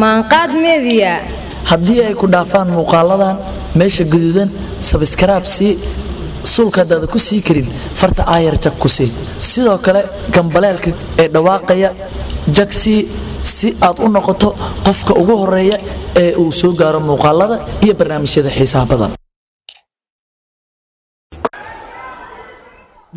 maanqaad media haddii ay ku dhaafaan muuqaaladan meesha guduudan subscribe si sulkadaada ku sii karin farta aayar jag ku sii sidoo kale gambaleelka ee dhawaaqaya jagsi si aad u noqoto qofka ugu horeeya ee uu soo gaaro muuqaalada iyo barnaamijyada xiisaha badan.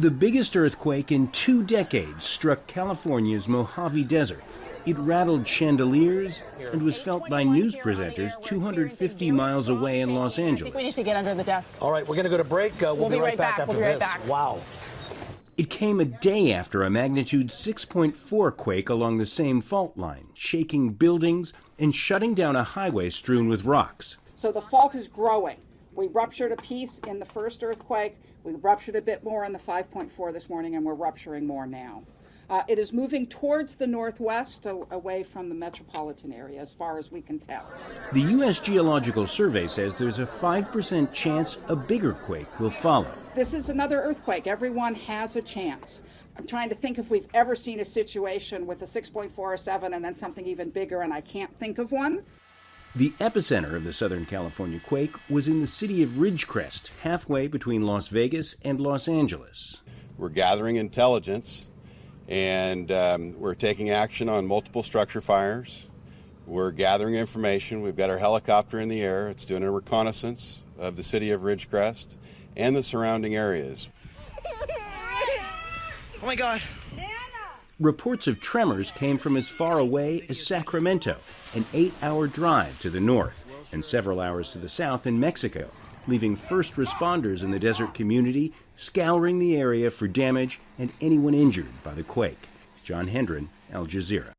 The biggest earthquake in 2 decades struck California's Mojave Desert. It rattled chandeliers and was felt by news presenters 250 miles away in Los Angeles. I think we need to get under the desk. All right, we're going to go to break. We'll be right back after this. Wow. It came a day after a magnitude 6.4 quake along the same fault line, shaking buildings and shutting down a highway strewn with rocks. So the fault is growing. We ruptured a piece in the first earthquake. We ruptured a bit more in the 5.4 this morning, and we're rupturing more now. It is moving towards the northwest, away from the metropolitan area, as far as we can tell. The U.S. Geological Survey says there's a 5% chance a bigger quake will follow. This is another earthquake. Everyone has a chance. I'm trying to think if we've ever seen a situation with a 6.4 or 7 and then something even bigger, and I can't think of one. The epicenter of the Southern California quake was in the city of Ridgecrest, halfway between Las Vegas and Los Angeles. We're gathering intelligence, and we're taking action on multiple structure fires. We're gathering information. We've got our helicopter in the air. It's doing a reconnaissance of the city of Ridgecrest and the surrounding areas. Oh my God. Reports of tremors came from as far away as Sacramento, an 8-hour drive to the north, and several hours to the south in Mexico, leaving first responders in the desert community scouring the area for damage and anyone injured by the quake. John Hendren, Al Jazeera.